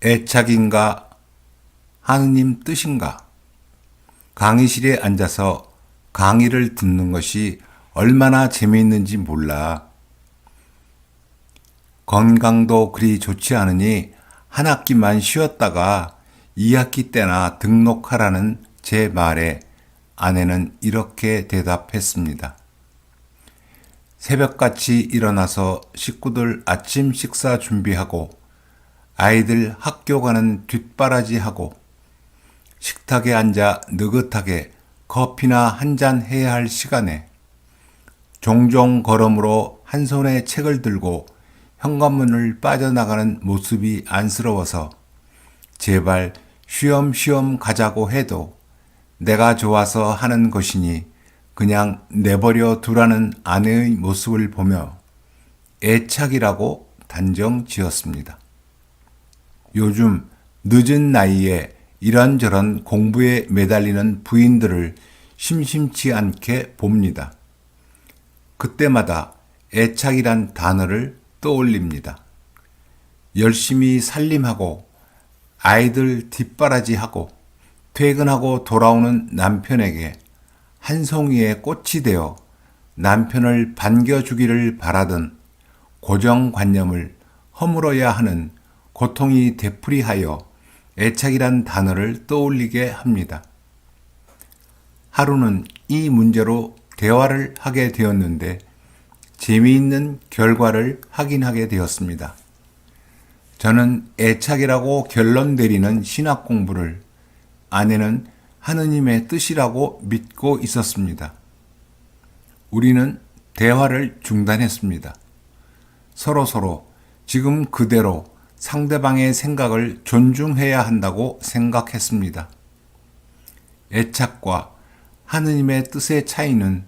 애착인가? 하느님 뜻인가? 강의실에 앉아서 강의를 듣는 것이 얼마나 재미있는지 몰라. 건강도 그리 좋지 않으니 한 학기만 쉬었다가 2학기 때나 등록하라는 제 말에 아내는 이렇게 대답했습니다. 새벽같이 일어나서 식구들 아침 식사 준비하고 아이들 학교 가는 뒷바라지하고 식탁에 앉아 느긋하게 커피나 한잔 해야 할 시간에 종종 걸음으로 한 손에 책을 들고 현관문을 빠져나가는 모습이 안쓰러워서 제발 쉬엄쉬엄 가자고 해도 내가 좋아서 하는 것이니 그냥 내버려 두라는 아내의 모습을 보며 애착이라고 단정 지었습니다. 요즘 늦은 나이에 이런저런 공부에 매달리는 부인들을 심심치 않게 봅니다. 그때마다 애착이란 단어를 떠올립니다. 열심히 살림하고 아이들 뒷바라지하고 퇴근하고 돌아오는 남편에게 한 송이의 꽃이 되어 남편을 반겨주기를 바라던 고정관념을 허물어야 하는 고통이 되풀이하여 애착이란 단어를 떠올리게 합니다. 하루는 이 문제로 대화를 하게 되었는데 재미있는 결과를 확인하게 되었습니다. 저는 애착이라고 결론 내리는 신학 공부를 아내는 하느님의 뜻이라고 믿고 있었습니다. 우리는 대화를 중단했습니다. 서로 지금 그대로 상대방의 생각을 존중해야 한다고 생각했습니다. 애착과 하느님의 뜻의 차이는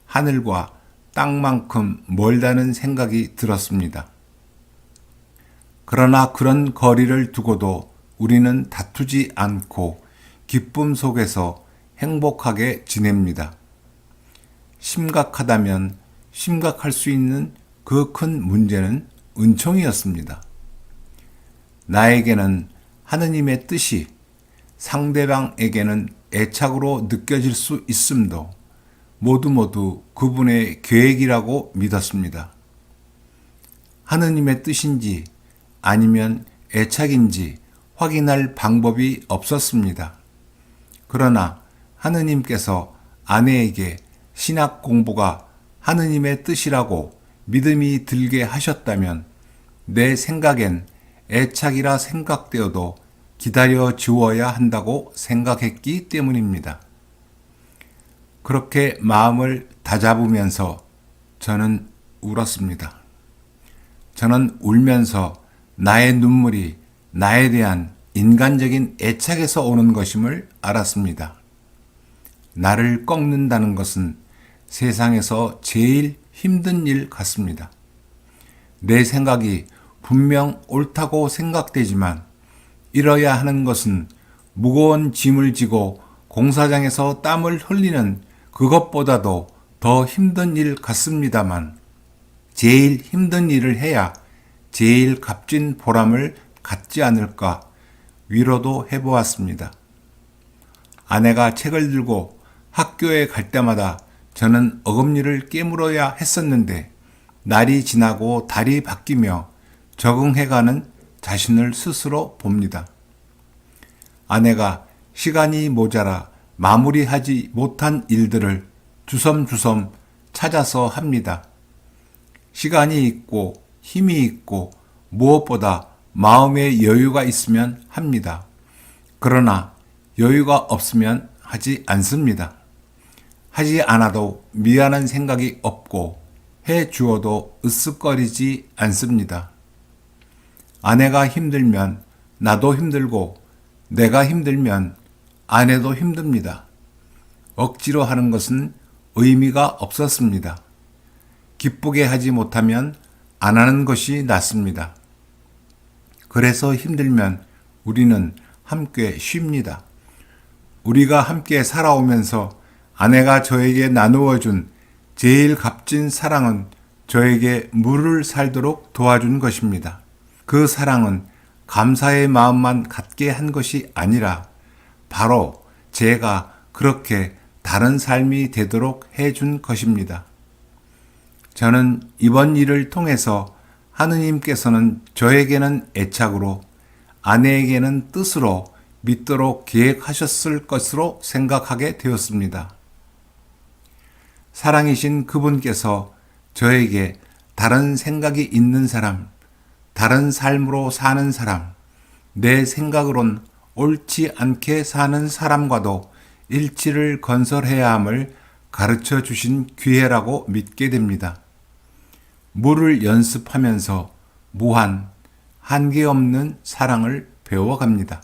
하늘과 땅만큼 멀다는 생각이 들었습니다. 그러나 그런 거리를 두고도 우리는 다투지 않고 기쁨 속에서 행복하게 지냅니다. 심각하다면 심각할 수 있는 그 큰 문제는 은총이었습니다. 나에게는 하느님의 뜻이 상대방에게는 애착으로 느껴질 수 있음도 모두 그분의 계획이라고 믿었습니다. 하느님의 뜻인지 아니면 애착인지 확인할 방법이 없었습니다. 그러나 하느님께서 아내에게 신학 공부가 하느님의 뜻이라고 믿음이 들게 하셨다면 내 생각엔 애착이라 생각되어도 기다려 주어야 한다고 생각했기 때문입니다. 그렇게 마음을 다잡으면서 저는 울었습니다. 저는 울면서 나의 눈물이 나에 대한 인간적인 애착에서 오는 것임을 알았습니다. 나를 꺾는다는 것은 세상에서 제일 힘든 일 같습니다. 내 생각이 분명 옳다고 생각되지만 이뤄야 하는 것은 무거운 짐을 지고 공사장에서 땀을 흘리는 그것보다도 더 힘든 일 같습니다만 제일 힘든 일을 해야 제일 값진 보람을 갖지 않을까 위로도 해보았습니다. 아내가 책을 들고 학교에 갈 때마다 저는 어금니를 깨물어야 했었는데 날이 지나고 달이 바뀌며 적응해가는 자신을 스스로 봅니다. 아내가 시간이 모자라 마무리하지 못한 일들을 주섬주섬 찾아서 합니다. 시간이 있고 힘이 있고 무엇보다 마음의 여유가 있으면 합니다. 그러나 여유가 없으면 하지 않습니다. 하지 않아도 미안한 생각이 없고 해 주어도 으쓱거리지 않습니다. 아내가 힘들면 나도 힘들고 내가 힘들면 아내도 힘듭니다. 억지로 하는 것은 의미가 없었습니다. 기쁘게 하지 못하면 안 하는 것이 낫습니다. 그래서 힘들면 우리는 함께 쉽니다. 우리가 함께 살아오면서 아내가 저에게 나누어준 제일 값진 사랑은 저에게 물을 살도록 도와준 것입니다. 그 사랑은 감사의 마음만 갖게 한 것이 아니라 바로 제가 그렇게 다른 삶이 되도록 해준 것입니다. 저는 이번 일을 통해서 하느님께서는 저에게는 애착으로, 아내에게는 뜻으로 믿도록 계획하셨을 것으로 생각하게 되었습니다. 사랑이신 그분께서 저에게 다른 생각이 있는 사람, 다른 삶으로 사는 사람, 내 생각으론 옳지 않게 사는 사람과도 일치를 건설해야 함을 가르쳐 주신 기회라고 믿게 됩니다. 물을 연습하면서 무한, 한계 없는 사랑을 배워갑니다.